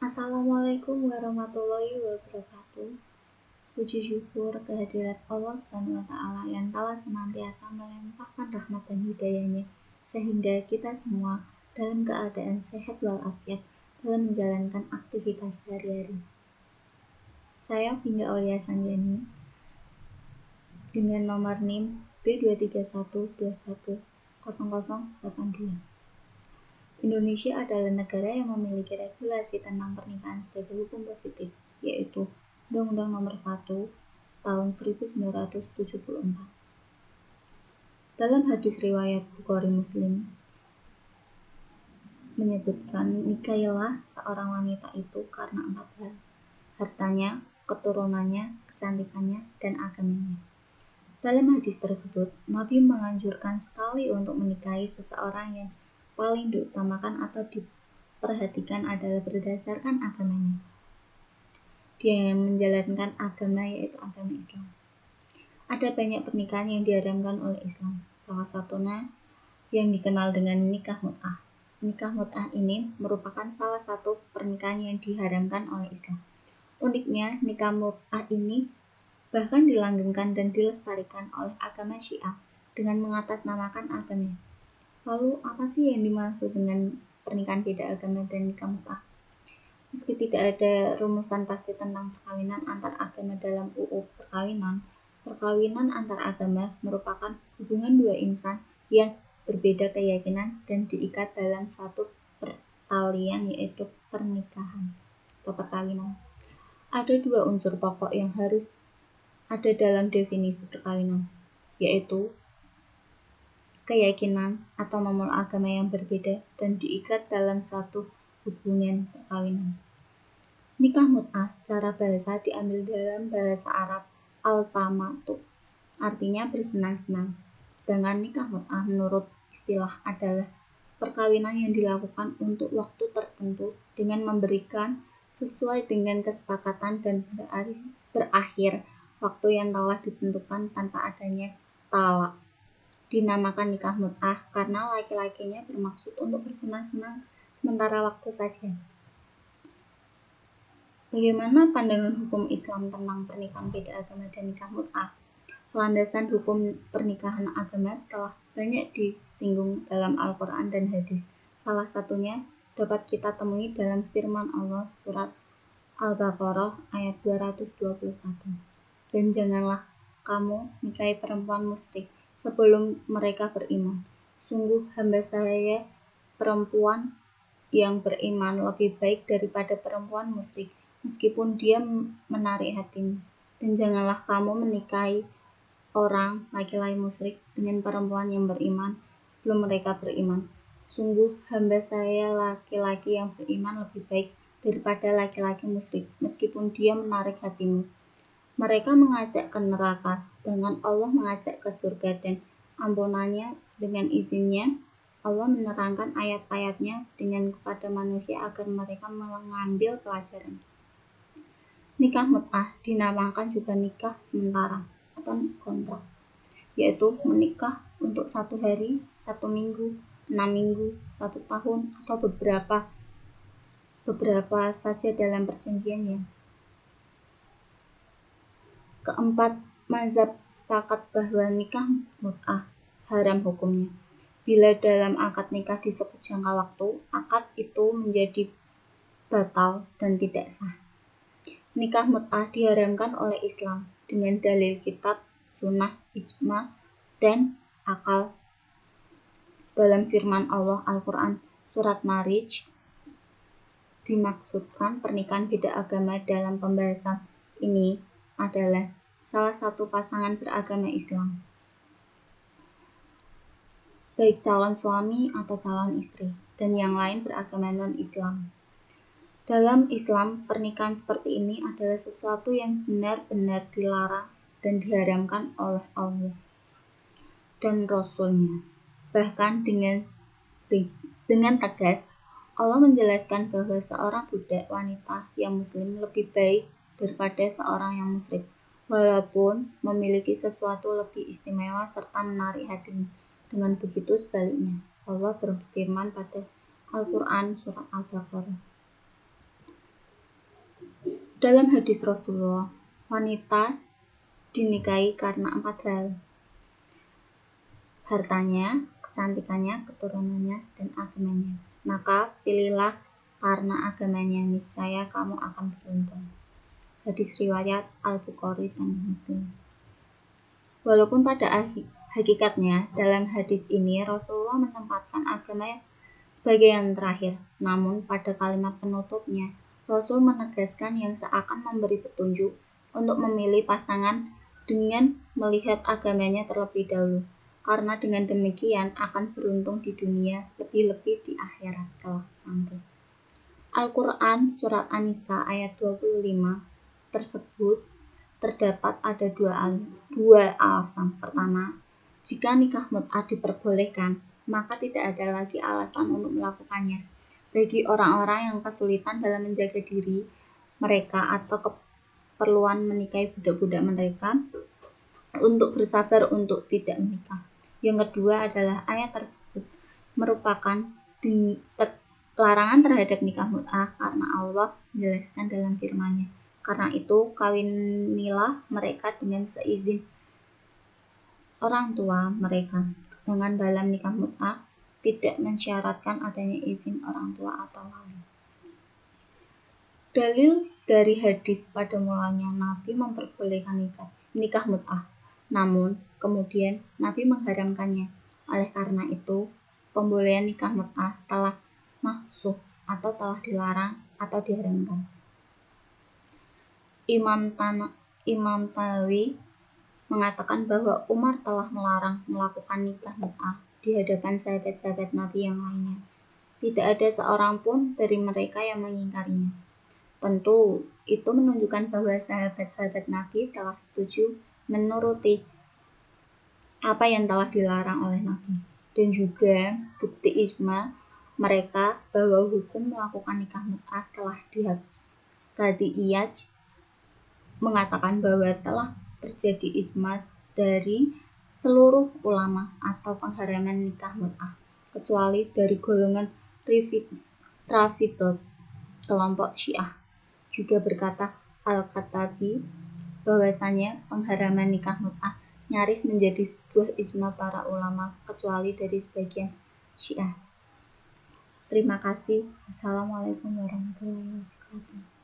Assalamualaikum warahmatullahi wabarakatuh. Puji syukur kehadirat Allah Subhanahu wa Ta'ala yang telah senantiasa melimpahkan rahmat dan hidayahnya, sehingga kita semua dalam keadaan sehat walafiat dalam menjalankan aktivitas sehari-hari. Saya Vinda Aulia Sanjani dengan nomor NIM B231210082. Indonesia adalah negara yang memiliki regulasi tentang pernikahan sebagai hukum positif, yaitu Undang-Undang Nomor 1 Tahun 1974. Dalam hadis riwayat Bukhari Muslim menyebutkan nikailah seorang wanita itu karena 4 hal: hartanya, keturunannya, kecantikannya, dan agamanya. Dalam hadis tersebut, Nabi menganjurkan sekali untuk menikahi seseorang yang paling diutamakan atau diperhatikan adalah berdasarkan agamanya. Dia yang menjalankan agama yaitu agama Islam. Ada banyak pernikahan yang diharamkan oleh Islam. Salah satunya yang dikenal dengan nikah mut'ah. Nikah mut'ah ini merupakan salah satu pernikahan yang diharamkan oleh Islam. Uniknya, nikah mut'ah ini bahkan dilanggengkan dan dilestarikan oleh agama Syiah dengan mengatasnamakan agamanya. Lalu, apa sih yang dimaksud dengan pernikahan beda agama dan nikah mut'ah? Meski tidak ada rumusan pasti tentang perkawinan antar agama dalam UU perkawinan antar agama merupakan hubungan dua insan yang berbeda keyakinan dan diikat dalam satu pertalian, yaitu pernikahan atau perkawinan. Ada 2 unsur pokok yang harus ada dalam definisi perkawinan, yaitu keyakinan atau memeluk agama yang berbeda dan diikat dalam satu hubungan perkawinan. Nikah mut'ah secara bahasa diambil dalam bahasa Arab al-tamatu, artinya bersenang-senang. Sedangkan nikah mut'ah menurut istilah adalah perkawinan yang dilakukan untuk waktu tertentu dengan memberikan sesuai dengan kesepakatan dan berakhir waktu yang telah ditentukan tanpa adanya talak. Dinamakan nikah mut'ah karena laki-lakinya bermaksud untuk bersenang-senang sementara waktu saja. Bagaimana pandangan hukum Islam tentang pernikahan beda agama dan nikah mut'ah? Landasan hukum pernikahan agama telah banyak disinggung dalam Al-Quran dan hadis. Salah satunya dapat kita temui dalam firman Allah surat Al-Baqarah ayat 221. Dan janganlah kamu nikahi perempuan musyrik sebelum mereka beriman. Sungguh hamba saya perempuan yang beriman lebih baik daripada perempuan musyrik, meskipun dia menarik hatimu. Dan janganlah kamu menikahi orang laki-laki musyrik dengan perempuan yang beriman sebelum mereka beriman. Sungguh hamba saya laki-laki yang beriman lebih baik daripada laki-laki musyrik, meskipun dia menarik hatimu. Mereka mengajak ke neraka, sedangkan Allah mengajak ke surga dan ampunannya dengan izinnya. Allah menerangkan ayat-ayatnya dengan kepada manusia agar mereka mengambil pelajaran. Nikah mut'ah dinamakan juga nikah sementara atau kontrak, yaitu menikah untuk 1 hari, 1 minggu, 6 minggu, 1 tahun, atau beberapa saja dalam perjanjiannya. Keempat, mazhab sepakat bahwa nikah mut'ah haram hukumnya. Bila dalam akad nikah disebut jangka waktu, akad itu menjadi batal dan tidak sah. Nikah mut'ah diharamkan oleh Islam dengan dalil kitab, sunnah, ijma, dan akal. Dalam firman Allah Al-Quran surat Ma'arij dimaksudkan pernikahan beda agama dalam pembahasan ini adalah salah satu pasangan beragama Islam, baik calon suami atau calon istri, dan yang lain beragama non-Islam. Dalam Islam, pernikahan seperti ini adalah sesuatu yang benar-benar dilarang dan diharamkan oleh Allah dan Rasul-Nya. Bahkan dengan tegas, Allah menjelaskan bahwa seorang budak wanita yang muslim lebih baik daripada seorang yang musyrik, walaupun memiliki sesuatu lebih istimewa serta menarik hatimu. Dengan begitu sebaliknya, Allah berfirman pada Al-Quran surat Al-Baqarah Dalam hadis Rasulullah, wanita dinikahi karena 4 hal: hartanya, kecantikannya, keturunannya, dan agamanya. Maka pilihlah karena agamanya, niscaya kamu akan beruntung. Hadis riwayat Al-Bukhari dan Muslim. Walaupun pada hakikatnya dalam hadis ini Rasulullah menempatkan agama sebagai yang terakhir, namun pada kalimat penutupnya Rasul menegaskan yang seakan memberi petunjuk untuk memilih pasangan dengan melihat agamanya terlebih dahulu, karena dengan demikian akan beruntung di dunia, lebih-lebih di akhirat kelak nanti. Al-Quran Surat An-Nisa ayat 25 tersebut terdapat ada dua alasan. Pertama, jika nikah mut'ah diperbolehkan, maka tidak ada lagi alasan untuk melakukannya. Bagi orang-orang yang kesulitan dalam menjaga diri mereka atau keperluan menikahi budak-budak mereka, untuk bersabar untuk tidak menikah. Yang kedua adalah ayat tersebut merupakan larangan terhadap nikah mut'ah karena Allah menjelaskan dalam firman-Nya. Karena itu, kawinilah mereka dengan seizin orang tua mereka. Dengan dalam nikah mut'ah tidak mensyaratkan adanya izin orang tua atau wali. Dalil dari hadis pada mulanya Nabi memperbolehkan nikah mut'ah, namun kemudian Nabi mengharamkannya. Oleh karena itu, pembolehan nikah mut'ah telah mansukh atau telah dilarang atau diharamkan. Imam Tahawi mengatakan bahwa Umar telah melarang melakukan nikah mut'ah di hadapan sahabat-sahabat Nabi yang lainnya. Tidak ada seorang pun dari mereka yang mengingkarinya. Tentu, itu menunjukkan bahwa sahabat-sahabat Nabi telah setuju menuruti apa yang telah dilarang oleh Nabi. Dan juga bukti ijma mereka bahwa hukum melakukan nikah mut'ah telah dihapus. Qadhi Iyadh mengatakan bahwa telah terjadi ijma dari seluruh ulama atau pengharaman nikah mut'ah, kecuali dari golongan Rafidhah, kelompok Syiah. Juga berkata Al-Khattabi bahwasanya pengharaman nikah mut'ah nyaris menjadi sebuah ijma para ulama, kecuali dari sebagian Syiah. Terima kasih. Assalamualaikum warahmatullahi wabarakatuh.